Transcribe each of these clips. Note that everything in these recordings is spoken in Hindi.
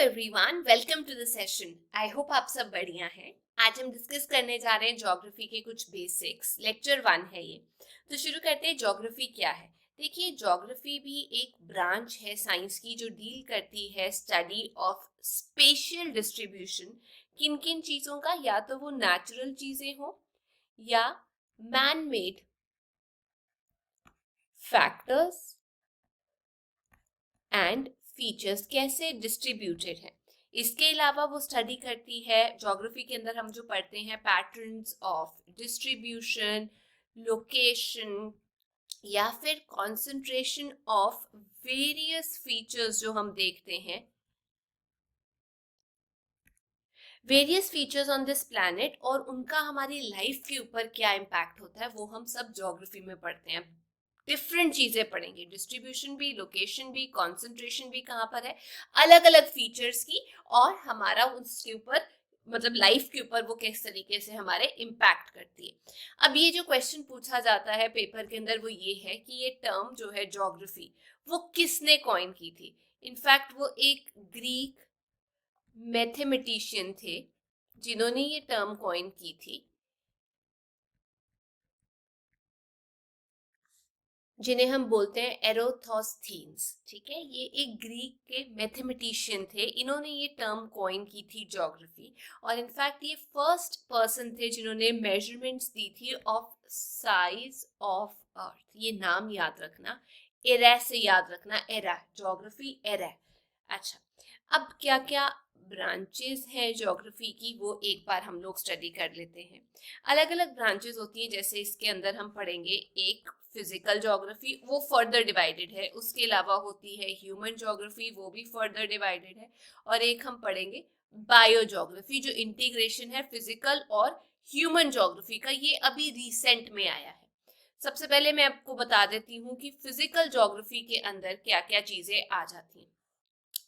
Everyone, welcome to the session. I hope आप सब बढ़िया हैं। आज हम डिस्कस करने जा रहे हैं ज्योग्राफी के कुछ बेसिक्स। लेक्चर 1 है ये। तो शुरू करते हैं। ज्योग्राफी क्या है? देखिए, ज्योग्राफी भी एक ब्रांच है साइंस की जो डील करती है स्टडी ऑफ स्पेशियल डिस्ट्रीब्यूशन। किन किन चीजों का, या तो वो नेचुरल चीजें हो या man made factors and features कैसे डिस्ट्रीब्यूटेड है। इसके अलावा वो स्टडी करती है, ज्योग्राफी के अंदर हम जो पढ़ते हैं, पैटर्न्स ऑफ डिस्ट्रीब्यूशन, लोकेशन या फिर कॉन्सेंट्रेशन ऑफ वेरियस फीचर्स जो हम देखते हैं, various features on this planet, और उनका हमारी लाइफ के ऊपर क्या इम्पैक्ट होता है, वो हम सब ज्योग्राफी में पढ़ते हैं। डिफरेंट चीजें पढ़ेंगे, डिस्ट्रीब्यूशन भी, लोकेशन भी, कॉन्सेंट्रेशन भी कहाँ पर है, अलग अलग फीचर्स की, और हमारा उसके ऊपर मतलब लाइफ के ऊपर वो किस तरीके से हमारे इम्पैक्ट करती है। अब ये जो क्वेश्चन पूछा जाता है पेपर के अंदर वो ये है कि ये टर्म जो है ज्योग्राफी, वो किसने कॉइन की थी। इनफैक्ट वो एक ग्रीक मैथमेटिशियन थे जिन्होंने ये टर्म कॉइन की थी, जिन्हें हम बोलते हैं एरोथोस्थीन्स। ठीक है, ये एक ग्रीक के मैथमेटिशियन थे। इन्होंने ये टर्म कॉइन की थी ज्योग्राफी, और इनफैक्ट ये फर्स्ट पर्सन थे जिन्होंने मेजरमेंट्स दी थी ऑफ साइज ऑफ अर्थ। ये नाम याद रखना, एरा से याद रखना, एरा, ज्योग्राफी एरा। अच्छा, अब क्या क्या ब्रांचेस हैं ज्योग्राफी की, वो एक बार हम लोग स्टडी कर लेते हैं। अलग अलग ब्रांचेस होती हैं, जैसे इसके अंदर हम पढ़ेंगे एक फिजिकल ज्योग्राफी, वो फर्दर डिवाइडेड है। उसके अलावा होती है ह्यूमन ज्योग्राफी, वो भी फर्दर डिवाइडेड है। और एक हम पढ़ेंगे बायो ज्योग्राफी, जो इंटीग्रेशन है फिजिकल और ह्यूमन ज्योग्राफी का, ये अभी रिसेंट में आया है। सबसे पहले मैं आपको बता देती हूँ कि फिजिकल ज्योग्राफी के अंदर क्या क्या चीजें आ जाती हैं।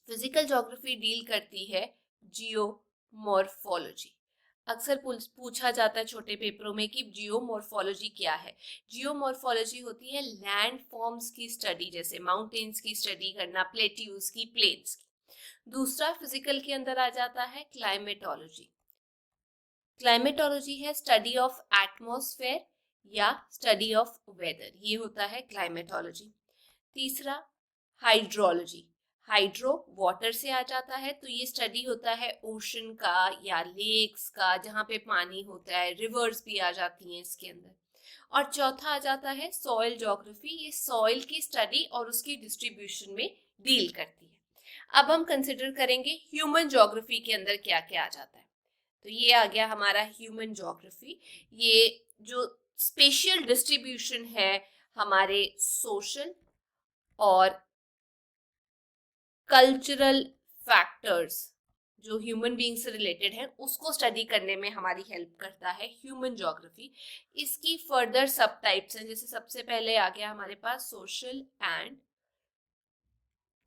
फिजिकल ज्योग्राफी डील करती है जियोमॉर्फोलॉजी। अक्सर पूछा जाता है छोटे पेपरों में कि जियोमॉर्फोलॉजी क्या है। जियोमॉर्फोलॉजी होती है लैंड फॉर्म्स की स्टडी, जैसे माउंटेन्स की स्टडी करना, प्लेट्यूज की, प्लेन्स की। दूसरा फिजिकल के अंदर आ जाता है क्लाइमेटोलॉजी। क्लाइमेटोलॉजी है स्टडी ऑफ एटमॉस्फेयर या स्टडी ऑफ वेदर, ये होता है क्लाइमेटोलॉजी। तीसरा हाइड्रोलॉजी, हाइड्रो वाटर से आ जाता है, तो ये स्टडी होता है ओशन का या लेक्स का, जहाँ पे पानी होता है, रिवर्स भी आ जाती हैं इसके अंदर। और चौथा आ जाता है सॉइल ज्योग्राफी, ये सॉइल की स्टडी और उसकी डिस्ट्रीब्यूशन में डील करती है। अब हम कंसिडर करेंगे ह्यूमन ज्योग्राफी के अंदर क्या क्या आ जाता है। तो ये आ गया हमारा ह्यूमन ज्योग्राफी। ये जो स्पेशियल डिस्ट्रीब्यूशन है हमारे सोशल और कल्चरल फैक्टर्स जो ह्यूमन बीइंग से रिलेटेड है, उसको स्टडी करने में हमारी हेल्प करता है ह्यूमन ज्योग्राफी। इसकी फर्दर सब टाइप्स हैं, जैसे सबसे पहले आ गया हमारे पास सोशल एंड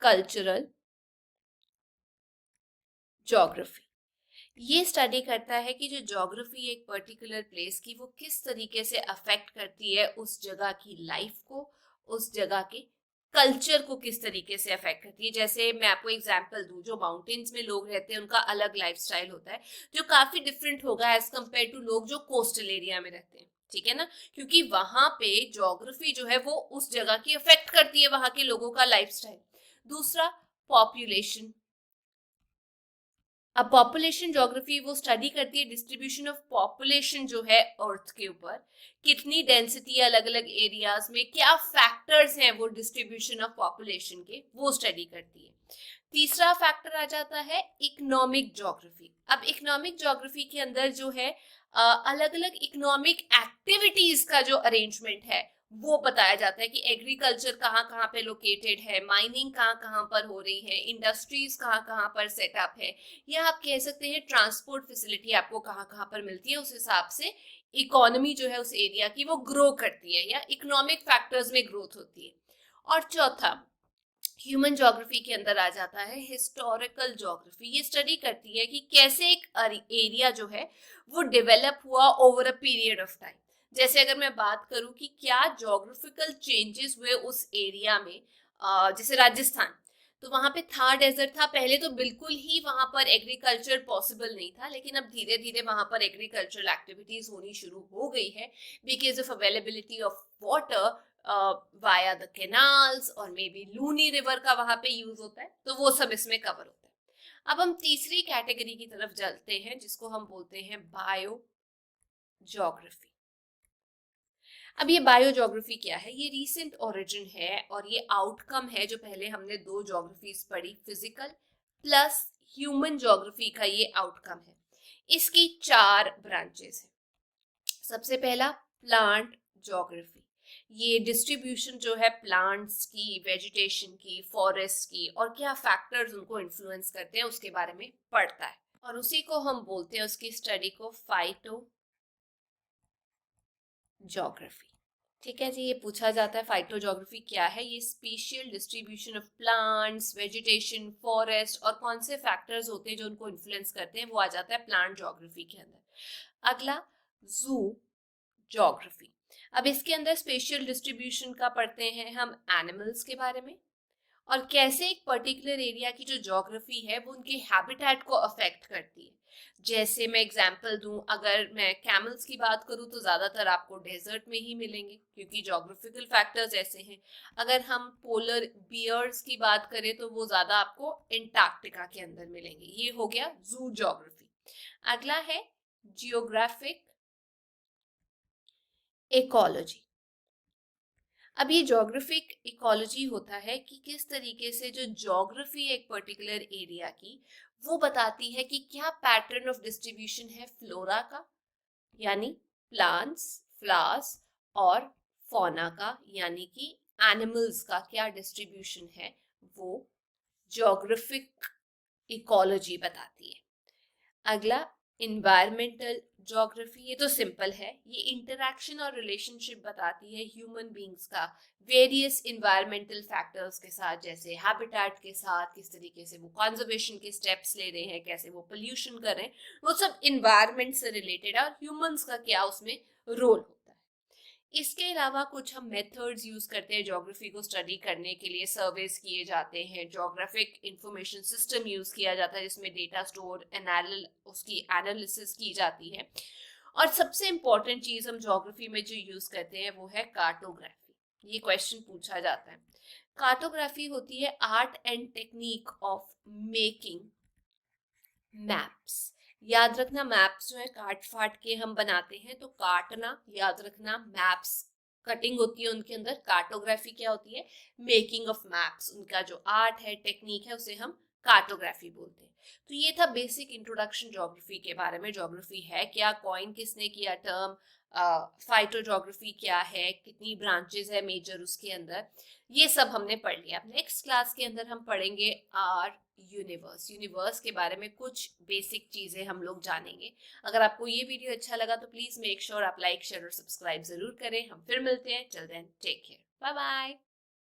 कल्चरल ज्योग्राफी। ये स्टडी करता है कि जो ज्योग्राफी एक पर्टिकुलर प्लेस की, वो किस तरीके से अफेक्ट करती है उस जगह की लाइफ को, उस जगह के कल्चर को किस तरीके से अफेक्ट करती है। जैसे मैं आपको एग्जांपल दूं, जो माउंटेन्स में लोग रहते हैं उनका अलग लाइफस्टाइल होता है, जो काफी डिफरेंट होगा एज कम्पेयर टू लोग जो कोस्टल एरिया में रहते हैं। ठीक है ना, क्योंकि वहां पे ज्योग्राफी जो है वो उस जगह की अफेक्ट करती है वहां के लोगों का लाइफस्टाइल। दूसरा पॉपुलेशन। अब पॉपुलेशन ज्योग्राफी वो स्टडी करती है डिस्ट्रीब्यूशन ऑफ पॉपुलेशन जो है अर्थ के ऊपर, कितनी डेंसिटी अलग अलग एरियाज में, क्या फैक्टर्स हैं वो डिस्ट्रीब्यूशन ऑफ पॉपुलेशन के, वो स्टडी करती है। तीसरा फैक्टर आ जाता है इकोनॉमिक ज्योग्राफी। अब इकोनॉमिक ज्योग्राफी के अंदर जो है अलग अलग इकोनॉमिक एक्टिविटीज का जो अरेंजमेंट है वो बताया जाता है कि एग्रीकल्चर कहाँ कहाँ पे लोकेटेड है, माइनिंग कहाँ कहाँ पर हो रही है, इंडस्ट्रीज कहाँ कहाँ पर सेटअप है, या आप कह सकते हैं ट्रांसपोर्ट फैसिलिटी आपको कहाँ कहाँ पर मिलती है। उस हिसाब से इकोनॉमी जो है उस एरिया की वो ग्रो करती है, या इकोनॉमिक फैक्टर्स में ग्रोथ होती है। और चौथा ह्यूमन ज्योग्राफी के अंदर आ जाता है हिस्टोरिकल ज्योग्राफी। ये स्टडी करती है कि कैसे एक एरिया जो है वो डेवलप हुआ over a period of time. जैसे अगर मैं बात करूं कि क्या ज्योग्राफिकल चेंजेस हुए उस एरिया में, जैसे राजस्थान, तो वहां पे था डेजर्ट था, पहले तो बिल्कुल ही वहां पर एग्रीकल्चर पॉसिबल नहीं था, लेकिन अब धीरे धीरे वहां पर एग्रीकल्चरल एक्टिविटीज होनी शुरू हो गई है because of availability of water via the canals, और मे बी लूनी रिवर का वहां पे यूज होता है, तो वो सब इसमें कवर होता है। अब हम तीसरी कैटेगरी की तरफ चलते हैं जिसको हम बोलते हैं बायो ज्योग्राफी। अब ये बायो ज्योग्राफी क्या है? ये रीसेंट ओरिजिन है और ये आउटकम है जो पहले हमने दो ज्योग्राफीज पढ़ी, फिजिकल प्लस ह्यूमन ज्योग्राफी का ये आउटकम है। इसकी 4 ब्रांचेस हैं। सबसे पहला प्लांट ज्योग्राफी, ये डिस्ट्रीब्यूशन जो है प्लांट्स की, वेजिटेशन की, फॉरेस्ट की, और क्या फैक्टर्स उनको इन्फ्लुएंस करते हैं उसके बारे में पढ़ता है, और उसी को हम बोलते हैं, उसकी स्टडी को फाइटो ज्योग्राफी। ठीक है जी, ये पूछा जाता है फाइटोज्योग्राफी क्या है? ये spatial distribution of plants, vegetation, forest, और कौन से फैक्टर्स होते हैं जो उनको इन्फ्लुएंस करते हैं, वो आ जाता है प्लांट ज्योग्राफी के अंदर। अगला जू ज्योग्राफी। अब इसके अंदर स्पेशियल डिस्ट्रीब्यूशन का पढ़ते हैं हम एनिमल्स के बारे में, और कैसे एक पर्टिकुलर एरिया की जो ज्योग्राफी है वो उनके हैबिटेट को अफेक्ट करती है। जैसे मैं एग्जांपल दूं, अगर मैं कैमल्स की बात करूं तो ज्यादातर आपको डेजर्ट में ही मिलेंगे क्योंकि ज्योग्राफिकल फैक्टर्स ऐसे हैं। अगर हम पोलर बियर्स की बात करें तो वो ज्यादा आपको एंटार्क्टिका के अंदर मिलेंगे। ये हो गया जू ज्योग्राफी। अगला है जियोग्राफिक इकोलॉजी। अब ये ज्योग्राफिक इकोलॉजी होता है कि किस तरीके से जो ज्योग्राफी है एक पर्टिकुलर एरिया की, वो बताती है कि क्या पैटर्न ऑफ डिस्ट्रीब्यूशन है फ्लोरा का, यानी प्लांट्स, फ्लावर्स, और फौना का, यानी कि एनिमल्स का क्या डिस्ट्रीब्यूशन है, वो ज्योग्राफिक इकोलॉजी बताती है। अगला इन्वायरमेंटल ज्योग्राफी, ये तो सिंपल है, ये इंटरैक्शन और रिलेशनशिप बताती है ह्यूमन बींग्स का वेरियस इन्वायरमेंटल फैक्टर्स के साथ, जैसे हैबिटेट के साथ, किस तरीके से वो कंजर्वेशन के स्टेप्स ले रहे हैं, कैसे वो पोल्यूशन कर रहे हैं, वो सब इन्वायरमेंट से रिलेटेड है, और ह्यूमंस का क्या उसमें रोल होता है। इसके अलावा कुछ हम मेथड्स यूज करते हैं ज्योग्राफी को स्टडी करने के लिए। सर्वेस किए जाते हैं, ज्योग्राफिक इंफॉर्मेशन सिस्टम यूज किया जाता है जिसमें डेटा स्टोर उसकी एनालिसिस की जाती है, और सबसे इंपॉर्टेंट चीज हम ज्योग्राफी में जो यूज करते हैं वो है कार्टोग्राफी। ये क्वेश्चन पूछा जाता है। कार्टोग्राफी होती है art and technique of making maps. याद रखना, मैप्स जो है काट फाट के हम बनाते हैं, तो काटना याद रखना, मैप्स कटिंग होती है उनके अंदर। कार्टोग्राफी क्या होती है? Making of maps. उनका जो आर्ट है, टेक्निक है, उसे हम कार्टोग्राफी बोलते हैं। तो ये था बेसिक इंट्रोडक्शन ज्योग्राफी के बारे में। ज्योग्राफी है क्या, कॉइन किसने किया टर्म, फाइटोज्योग्राफी क्या है, कितनी ब्रांचेस है मेजर उसके अंदर, ये सब हमने पढ़ लिया। अब नेक्स्ट क्लास के अंदर हम पढ़ेंगे आर यूनिवर्स। यूनिवर्स के बारे में कुछ बेसिक चीजें हम लोग जानेंगे। अगर आपको ये वीडियो अच्छा लगा तो प्लीज मेक श्योर आप लाइक, शेयर और सब्सक्राइब जरूर करें। हम फिर मिलते हैं। Till then take care, bye bye.